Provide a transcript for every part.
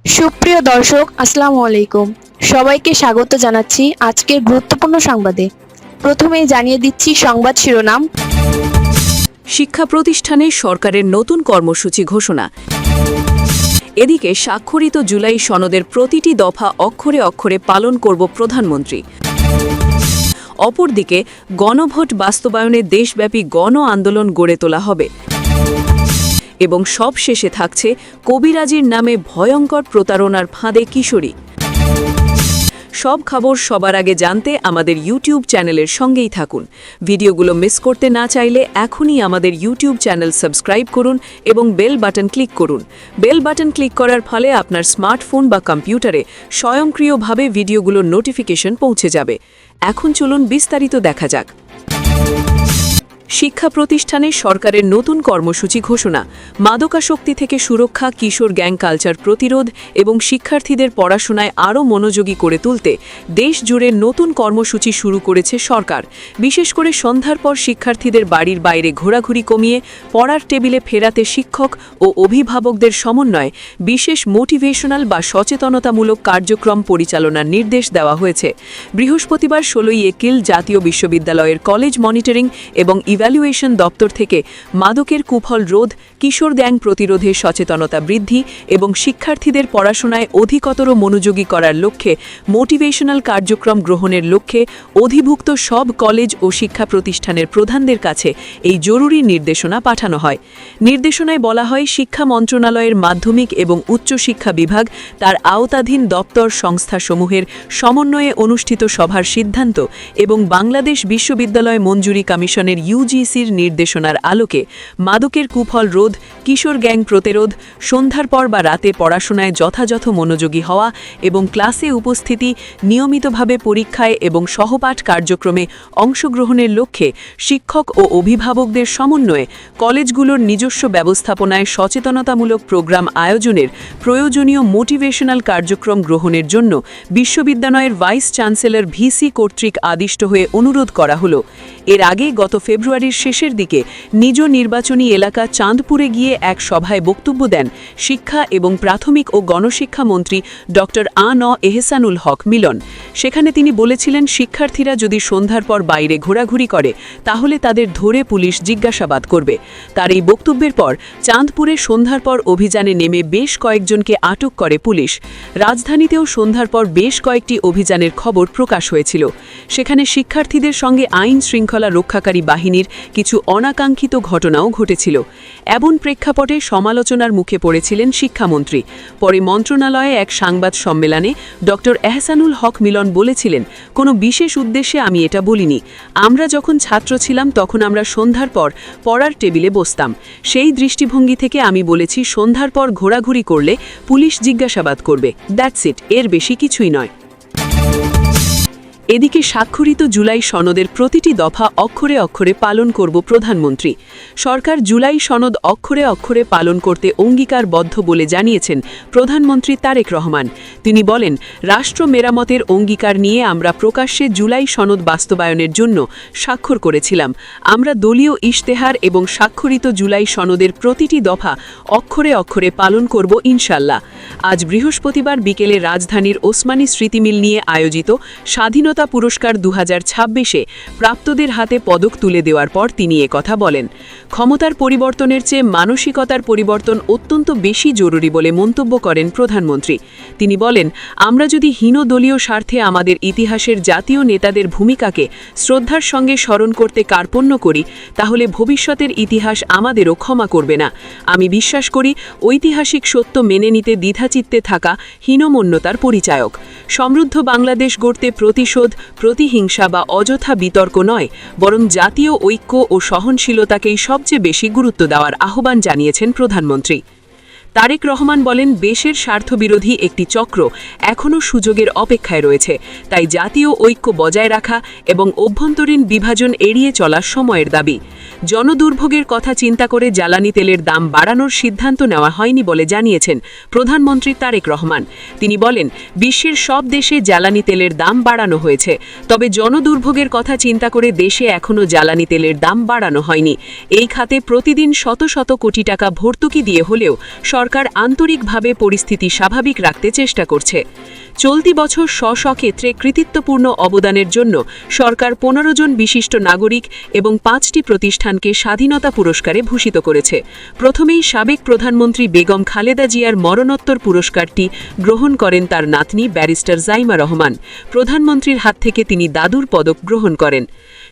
সুপ্রিয় দর্শক, আসসালামু আলাইকুম। সবাইকে স্বাগত জানাচ্ছি আজকের গুরুত্বপূর্ণ সংবাদে। প্রথমেই জানিয়ে দিচ্ছি সংবাদ শিরোনাম। শিক্ষা প্রতিষ্ঠানে সরকারের নতুন কর্মসূচি ঘোষণা। এদিকে স্বাক্ষরিত জুলাই সনদের প্রতিটি দফা অক্ষরে অক্ষরে পালন করব প্রধানমন্ত্রী। অপরদিকে গণভোট বাস্তবায়নে দেশব্যাপী গণ আন্দোলন গড়ে তোলা হবে এবং সব শেষে থাকছে কবিরাজির নামে ভয়ঙ্কর প্রতারণার ফাঁদে কিশোরী। সব খবর সবার আগে জানতে আমাদের ইউটিউব চ্যানেলের সঙ্গেই থাকুন। ভিডিওগুলো মিস করতে না চাইলে এখনই আমাদের ইউটিউব চ্যানেল সাবস্ক্রাইব করুন এবং বেল বাটন ক্লিক করুন। বেল বাটন ক্লিক করার ফলে আপনার স্মার্টফোন বা কম্পিউটারে স্বয়ংক্রিয়ভাবে ভিডিওগুলোর নোটিফিকেশন পৌঁছে যাবে। এখন চলুন বিস্তারিত দেখা যাক। শিক্ষা প্রতিষ্ঠানে সরকারের নতুন কর্মসূচি ঘোষণা। মাদকাসক্তি থেকে সুরক্ষা, কিশোর গ্যাং কালচার প্রতিরোধ এবং শিক্ষার্থীদের পড়াশোনায় আরও মনোযোগী করে তুলতে দেশ জুড়ে নতুন কর্মসূচি শুরু করেছে সরকার। বিশেষ করে সন্ধ্যার পর শিক্ষার্থীদের বাড়ির বাইরে ঘোরাঘুরি কমিয়ে পড়ার টেবিলে ফেরাতে শিক্ষক ও অভিভাবকদের সমন্বয়ে বিশেষ মোটিভেশনাল বা সচেতনতামূলক কার্যক্রম পরিচালনার নির্দেশ দেওয়া হয়েছে। বৃহস্পতিবার 16 এপ্রিল জাতীয় বিশ্ববিদ্যালয়ের কলেজ মনিটরিং এবং ইভ্যালুয়েশন দপ্তর থেকে মাদকের কুফল রোধ, কিশোর গ্যাং প্রতিরোধে সচেতনতা বৃদ্ধি এবং শিক্ষার্থীদের পড়াশোনায় অধিকতর মনোযোগী করার লক্ষ্যে মোটিভেশনাল কার্যক্রম গ্রহণের লক্ষ্যে অধিভুক্ত সব কলেজ ও শিক্ষা প্রতিষ্ঠানের প্রধানদের কাছে এই জরুরি নির্দেশনা পাঠানো হয়। নির্দেশনায় বলা হয়, শিক্ষা মন্ত্রণালয়ের মাধ্যমিক এবং উচ্চশিক্ষা বিভাগ তার আওতাধীন দপ্তর সংস্থাসমূহের সমন্বয়ে অনুষ্ঠিত সভার সিদ্ধান্ত এবং বাংলাদেশ বিশ্ববিদ্যালয় মঞ্জুরি কমিশনের ইউজিসির নির্দেশনার আলোকে মাদকের কুফল রোধ, কিশোর গ্যাং প্রতিরোধ, সন্ধ্যার পর বা রাতে পড়াশোনায় যথাযথ মনোযোগী হওয়া এবং ক্লাসে উপস্থিতি, নিয়মিতভাবে পরীক্ষায় এবং সহপাঠ কার্যক্রমে অংশগ্রহণের লক্ষ্যে শিক্ষক ও অভিভাবকদের সমন্বয়ে কলেজগুলোর নিজস্ব ব্যবস্থাপনায় সচেতনতামূলক প্রোগ্রাম আয়োজনের প্রয়োজনীয় মোটিভেশনাল কার্যক্রম গ্রহণের জন্য বিশ্ববিদ্যালয়ের ভাইস চ্যান্সেলর ভিসি কর্তৃক আদিষ্ট হয়ে অনুরোধ করা হলো। এর আগে গত ফেব্রুয়ারির শেষের দিকে নিজ নির্বাচনী এলাকা চাঁদপুরে গিয়ে এক সভায় বক্তব্য দেন শিক্ষা এবং প্রাথমিক ও গণশিক্ষা মন্ত্রী ডক্টর এহসানুল হক মিলন। সেখানে তিনি বলেছিলেন, শিক্ষার্থীরা যদি সন্ধ্যার পর বাইরে ঘোরাঘুরি করে তাহলে তাদের ধরে পুলিশ জিজ্ঞাসাবাদ করবে। তার এই বক্তব্যের পর চাঁদপুরে সন্ধ্যার পর অভিযানে নেমে বেশ কয়েকজনকে আটক করে পুলিশ। রাজধানীতেও সন্ধ্যার পর বেশ কয়েকটি অভিযানের খবর প্রকাশ হয়েছিল। সেখানে শিক্ষার্থীদের সঙ্গে আইন শৃঙ্খলা রক্ষাকারী বাহিনীর কিছু অনাকাঙ্ক্ষিত ঘটনাও ঘটেছিল। এমন প্রেক্ষাপটে সমালোচনার মুখে পড়েছিলেন শিক্ষামন্ত্রী। পরে মন্ত্রণালয়ে এক সংবাদ সম্মেলনে ডক্টর এহসানুল হক মিলন বলেছিলেন, কোনো বিশেষ উদ্দেশ্যে আমি এটা বলিনি। আমরা যখন ছাত্র ছিলাম তখন আমরা সন্ধ্যার পর পড়ার টেবিলে বসতাম। সেই দৃষ্টিভঙ্গি থেকে আমি বলেছি, সন্ধ্যার পর ঘোরাঘুরি করলে পুলিশ জিজ্ঞাসাবাদ করবে, দ্যাটস ইট, এর বেশি কিছুই নয়। এদিকে স্বাক্ষরিত জুলাই সনদের প্রতিটি দফা অক্ষরে অক্ষরে পালন করব প্রধানমন্ত্রী। সরকার জুলাই সনদ অক্ষরে অক্ষরে পালন করতে অঙ্গীকারবদ্ধ বলে জানিয়েছেন প্রধানমন্ত্রী তারেক রহমান। তিনি বলেন, রাষ্ট্র মেরামতের অঙ্গীকার নিয়ে আমরা প্রকাশ্যে জুলাই সনদ বাস্তবায়নের জন্য স্বাক্ষর করেছিলাম। আমরা দলীয় ইশতেহার এবং স্বাক্ষরিত জুলাই সনদের প্রতিটি দফা অক্ষরে অক্ষরে পালন করব ইনশাল্লাহ। আজ বৃহস্পতিবার বিকেলে রাজধানীর ওসমানী স্মৃতিমিল নিয়ে আয়োজিত স্বাধীনতা পুরস্কার 2026-এ প্রাপ্তদের হাতে পদক তুলে দেওয়ার পর তিনি একথা বলেন। ক্ষমতার পরিবর্তনের চেয়ে মানসিকতার পরিবর্তন অত্যন্ত বেশি জরুরি বলে মন্তব্য করেন প্রধানমন্ত্রী। তিনি বলেন, আমরা যদি হীনদলীয় স্বার্থে আমাদের ইতিহাসের জাতীয় নেতাদের ভূমিকাকে শ্রদ্ধার সঙ্গে স্মরণ করতে কার্পণ্য করি, তাহলে ভবিষ্যতের ইতিহাস আমাদেরও ক্ষমা করবে না। আমি বিশ্বাস করি, ঐতিহাসিক সত্য মেনে নিতে দ্বিধাচিত্তে থাকা হীনমন্যতার পরিচায়ক। সমৃদ্ধ বাংলাদেশ গড়তে প্রতিশোধ, প্রতিহিংসা বা অযথা বিতর্ক নয়, বরং জাতীয় ঐক্য ও সহনশীলতাকেই সবচেয়ে বেশি গুরুত্ব দেওয়ার আহ্বান জানিয়েছেন প্রধানমন্ত্রী। তারেক রহমান বলেন, দেশের স্বার্থবিরোধী একটি চক্র এখনও সুযোগের অপেক্ষায় রয়েছে, তাই জাতীয় ঐক্য বজায় রাখা এবং অভ্যন্তরীণ বিভাজন এড়িয়ে চলা সময়ের দাবি। জনদুর্ভোগের কথা চিন্তা করে জ্বালানি তেলের দাম বাড়ানোর সিদ্ধান্ত নেওয়া হয়নি বলে জানিয়েছেন প্রধানমন্ত্রী তারেক রহমান। তিনি বলেন, বিশ্বের সব দেশে জ্বালানি তেলের দাম বাড়ানো হয়েছে, তবে জনদুর্ভোগের কথা চিন্তা করে দেশে এখনও জ্বালানি তেলের দাম বাড়ানো হয়নি। এই খাতে প্রতিদিন শত শত কোটি টাকা ভর্তুকি দিয়ে হলেও সরকার আন্তরিকভাবে পরিস্থিতি স্বাভাবিক রাখতে চেষ্টা করছে। চলতি বছর স্ব ক্ষেত্রে কৃতিত্বপূর্ণ অবদানের জন্য সরকার 15 জন বিশিষ্ট নাগরিক এবং 5টি প্রতিষ্ঠানকে স্বাধীনতা পুরস্কারে ভূষিত করেছে। প্রথমেই সাবেক প্রধানমন্ত্রী বেগম খালেদা জিয়ার মরণোত্তর পুরস্কারটি গ্রহণ করেন তার নাতনি ব্যারিস্টার জাইমা রহমান। প্রধানমন্ত্রীর হাত থেকে তিনি দাদুর পদক গ্রহণ করেন।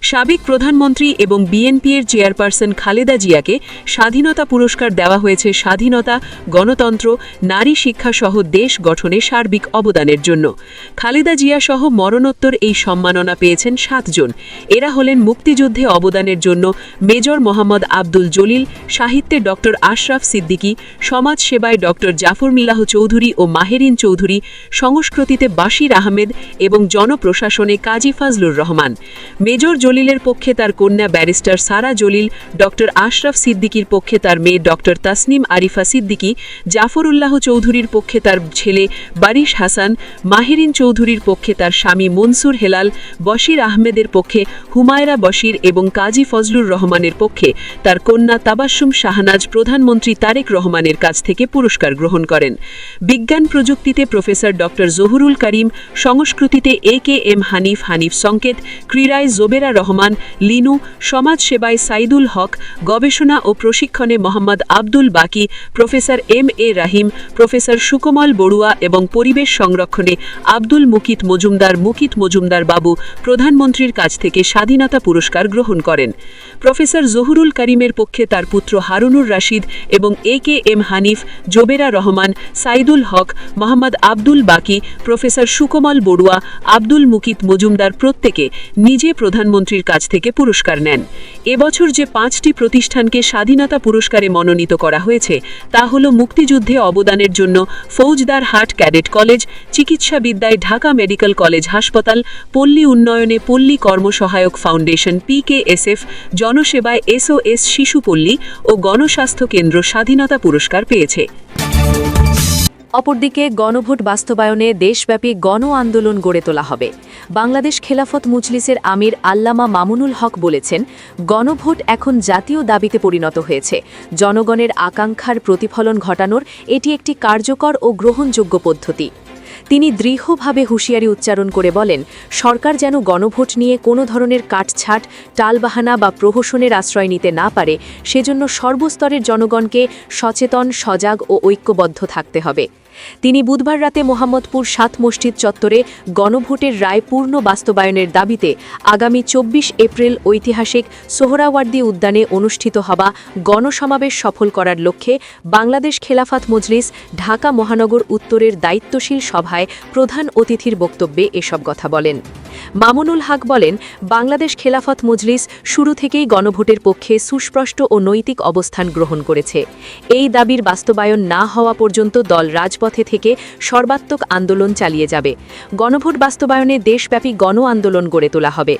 সাবেক প্রধানমন্ত্রী এবং বিএনপির চেয়ারপারসন খালেদা জিয়াকে স্বাধীনতা পুরস্কার দেওয়া হয়েছে স্বাধীনতা, গণতন্ত্র, নারী শিক্ষা সহ দেশ গঠনে সার্বিক অবদানের জন্য। খালেদা জিয়া সহ মরণোত্তর এই সম্মাননা পেয়েছেন 7 জন। এরা হলেন মুক্তিযুদ্ধে অবদানের জন্য মেজর মোহাম্মদ আব্দুল জলিল, সাহিত্যে ডক্টর আশরাফ সিদ্দিকী, সমাজ সেবায় ডক্টর জাফর মিল্লাহ চৌধুরী ও মাহেরিন চৌধুরী, সংস্কৃতিতে বাশির আহমেদ এবং জনপ্রশাসনে কাজী ফাজলুর রহমান। মেজর জলিলের পক্ষে তার কন্যা ব্যারিস্টার সারা জলিল, ডক্টর আশরাফ সিদ্দিকীর পক্ষে তার মেয়ে ডক্টর তাসনিম আরিফা সিদ্দিকী, জাফরুল্লাহ চৌধুরীর পক্ষে তার ছেলে বারিশ হাসান, মাহেরিন চৌধুরীর পক্ষে তার স্বামী মনসুর হেলাল, বশির আহমেদের পক্ষে হুমায়রা বশির এবং কাজী ফজলুর রহমানের পক্ষে তার কন্যা তাবাসসুম শাহনাজ প্রধানমন্ত্রী তারেক রহমানের কাছ থেকে পুরস্কার গ্রহণ করেন। বিজ্ঞান প্রযুক্তিতে প্রফেসর ডক্টর জহুরুল করিম, সংস্কৃতিতে AKM হানিফ সংকেত, ক্রীড়ায় জোবেরা রহমান লিনু, সমাজ সেবায় সাইদুল হক, গবেষণা ও প্রশিক্ষণে মোহাম্মদ আব্দুল বাকি, প্রফেসর MA রাহিম, প্রফেসর সুকমল বড়ুয়া এবং পরিবেশ সংরক্ষণে আব্দুল মুকিত মজুমদার বাবু প্রধানমন্ত্রীর কাছ থেকে স্বাধীনতা পুরস্কার গ্রহণ করেন। প্রফেসর জহুরুল করিমের পক্ষে তার পুত্র হারুনুর রাশিদ এবং AKM হানিফ, জোবেরা রহমান, সাইদুল হক, মোহাম্মদ আব্দুল বাকি, প্রফেসর সুকমল বড়ুয়া, আব্দুল মুকিত মজুমদার প্রত্যেকে নিজে প্রধানমন্ত্রীর কাছ থেকে পুরস্কার নেন। এবছর যে 5টি প্রতিষ্ঠানকে স্বাধীনতা পুরস্কারে মনোনীত করা হয়েছে তা হল মুক্তিযুদ্ধে অবদানের জন্য ফৌজদার হাট ক্যাডেট কলেজ, চিকিৎসাবিদ্যায় ঢাকা মেডিকেল কলেজ হাসপাতাল, পল্লী উন্নয়নে পল্লী কর্মসহায়ক ফাউন্ডেশন PKSF, জনসেবায় SOS শিশুপল্লী ও গণস্বাস্থ্য কেন্দ্র স্বাধীনতা পুরস্কার পেয়েছে। অপরদিকে গণভোট বাস্তবায়নে দেশব্যাপী গণ আন্দোলন গড়ে তোলা হবে। বাংলাদেশ খেলাফত মুজলিসের আমির আল্লামা মামুনুল হক বলেছেন, গণভোট এখন জাতীয় দাবিতে পরিণত হয়েছে। জনগণের আকাঙ্ক্ষার প্রতিফলন ঘটানোর এটি একটি কার্যকর ও গ্রহণযোগ্য পদ্ধতি। তিনি দৃঢ়ভাবে হুঁশিয়ারি উচ্চারণ করে বলেন, সরকার যেন গণভোট নিয়ে কোনো ধরনের কাটছাঁট, টালবাহানা বা প্রহসনের আশ্রয় নিতে না পারে, সেজন্য সর্বস্তরের জনগণকে সচেতন, সজাগ ও ঐক্যবদ্ধ থাকতে হবে। তিনি বুধবার রাতে মোহাম্মদপুর 7 মসজিদ চত্বরে গণভোটের রায় পূর্ণ বাস্তবায়নের দাবিতে আগামী 24 এপ্রিল ঐতিহাসিক সোহরাওয়ার্দী উদ্যানে অনুষ্ঠিত হওয়া গণসমাবেশ সফল করার লক্ষ্যে বাংলাদেশ খেলাফত মজলিস ঢাকা মহানগর উত্তরের দায়িত্বশীল সভায় প্রধান অতিথির বক্তব্যে এসব কথা বলেন। মামুনুল হক বলেন, বাংলাদেশ খেলাফত মজলিস শুরু থেকেই গণভোটের পক্ষে সুস্পষ্ট ও নৈতিক অবস্থান গ্রহণ করেছে। এই দাবির বাস্তবায়ন না হওয়া পর্যন্ত দল রাজপথে থেকে সর্বাত্মক আন্দোলন চালিয়ে যাবে। গণভোট বাস্তবায়নে দেশব্যাপী গণ আন্দোলন গড়ে তোলা হবে।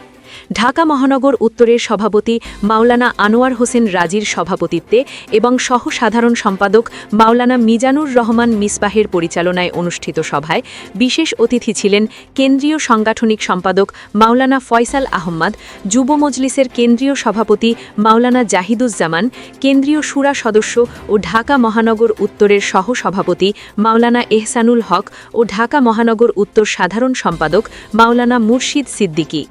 ঢাকা মহানগর উত্তরের সভাপতি মাওলানা আনোয়ার হোসেন রাজির সভাপতিত্বে এবং সহ সাধারণ সম্পাদক মাওলানা মিজানুর রহমান মিসবাহের পরিচালনায় অনুষ্ঠিত সভায় বিশেষ অতিথি ছিলেন কেন্দ্রীয় সাংগঠনিক সম্পাদক মাওলানা ফয়সাল আহম্মদ, যুব মজলিসের কেন্দ্রীয় সভাপতি মাওলানা জাহিদুজ্জামান, কেন্দ্রীয় শুরা সদস্য ও ঢাকা মহানগর উত্তরের সহ সভাপতি মাওলানা এহসানুল হক ও ঢাকা মহানগর উত্তর সাধারণ সম্পাদক মাওলানা মুর্শিদ সিদ্দিকী।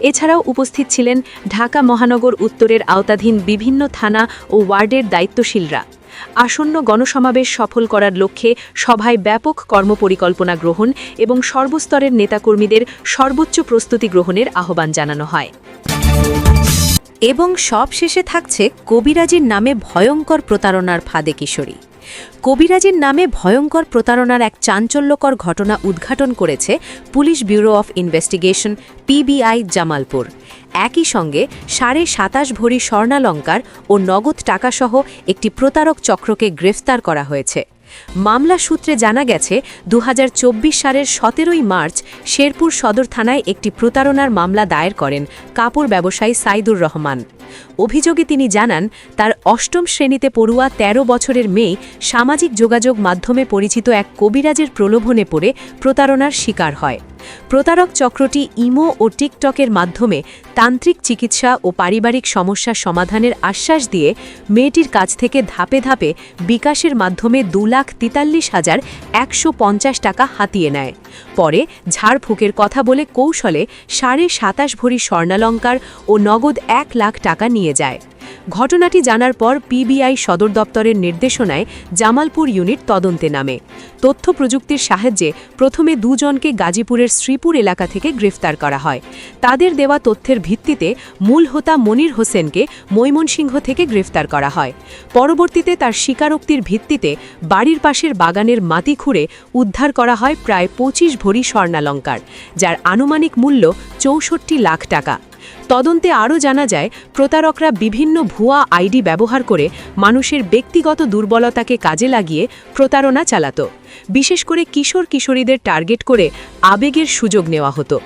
এছাড়াও উপস্থিত ছিলেন ঢাকা মহানগর উত্তরের আওতাধীন বিভিন্ন থানা ও ওয়ার্ডের দায়িত্বশীলরা। আসন্ন গণসমাবেশ সফল করার লক্ষ্যে সভায় ব্যাপক কর্মপরিকল্পনা গ্রহণ এবং সর্বস্তরের নেতাকর্মীদের সর্বোচ্চ প্রস্তুতি গ্রহণের আহ্বান জানানো হয়। এবং সবশেষে থাকছে কবিরাজির নামে ভয়ঙ্কর প্রতারণার ফাঁদে কিশোরী। কবিরাজির নামে ভয়ঙ্কর প্রতারণার এক চাঞ্চল্যকর ঘটনা উদ্ঘাটন করেছে police bureau of investigation PBI Jamalpur. একই সঙ্গে 27.5 ভরি স্বর্ণালঙ্কার ও নগদ টাকাসহ একটি প্রতারক চক্রকে গ্রেফতার করা হয়েছে। মামলা সূত্রে জানা গেছে 2024 সালের 17 মার্চ শেরপুর সদর থানায় একটি প্রতারণার মামলা দায়ের করেন কাপড় ব্যবসায়ী সাইদুর রহমান। অভিযোগে তিনি জানান, তার 8ম শ্রেণীতে পড়ুয়া 13 বছরের মেয়ে সামাজিক যোগাযোগ মাধ্যমে পরিচিত এক কবিরাজের প্রলোভনে পড়ে প্রতারণার শিকার হয়। প্রতারক চক্রটি ইমো ও টিকটকের মাধ্যমে তান্ত্রিক চিকিৎসা ও পারিবারিক সমস্যার সমাধানের আশ্বাস দিয়ে মেয়েটির কাছ থেকে ধাপে ধাপে বিকাশের মাধ্যমে 2,43,150 টাকা হাতিয়ে নেয়। পরে ঝাড়ফুঁকের কথা বলে কৌশলে 27.5 ভরি স্বর্ণালঙ্কার ও নগদ 1 লাখ টাকা নিয়ে যায়। ঘটনাটি জানার পর পিবিআই সদর দপ্তরের নির্দেশনায় জামালপুর ইউনিট তদন্তে নামে। তথ্য প্রযুক্তির সাহায্যে প্রথমে দুজনকে গাজীপুরের শ্রীপুর এলাকা থেকে গ্রেফতার করা হয়। তাদের দেওয়া তথ্যের ভিত্তিতে মূল হোতা মনির হোসেনকে ময়মনসিংহ থেকে গ্রেফতার করা হয়। পরবর্তীতে তার স্বীকারোক্তির ভিত্তিতে বাড়ির পাশের বাগানের মাটি খুঁড়ে উদ্ধার করা হয় প্রায় 25 ভরি স্বর্ণালঙ্কার, যার আনুমানিক মূল্য 64 লাখ টাকা। তদন্তে আরও জানা যায়, প্রতারকরা বিভিন্ন ভুয়া আইডি ব্যবহার করে মানুষের ব্যক্তিগত দুর্বলতাকে কাজে লাগিয়ে প্রতারণা চালাত। বিশেষ করে কিশোর কিশোরীদের টার্গেট করে আবেগের সুযোগ নেওয়া হতো।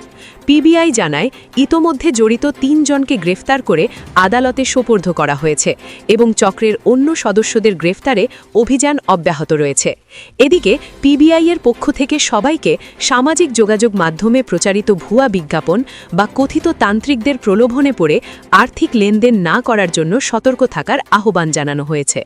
পিবিআই জানায়, ইতোমধ্যে জড়িত 3 জনকে গ্রেফতার করে আদালতে সোপর্দ করা হয়েছে এবং চক্রের অন্য সদস্যদের গ্রেফতারে অভিযান অব্যাহত রয়েছে। এদিকে পিবিআই-এর পক্ষ থেকে সবাইকে সামাজিক যোগাযোগ মাধ্যমে প্রচারিত ভুয়া বিজ্ঞাপন বা কথিত তান্ত্রিকদের প্রলোভনে পড়ে আর্থিক লেনদেন না করার জন্য সতর্ক থাকার আহ্বান জানানো হয়েছে।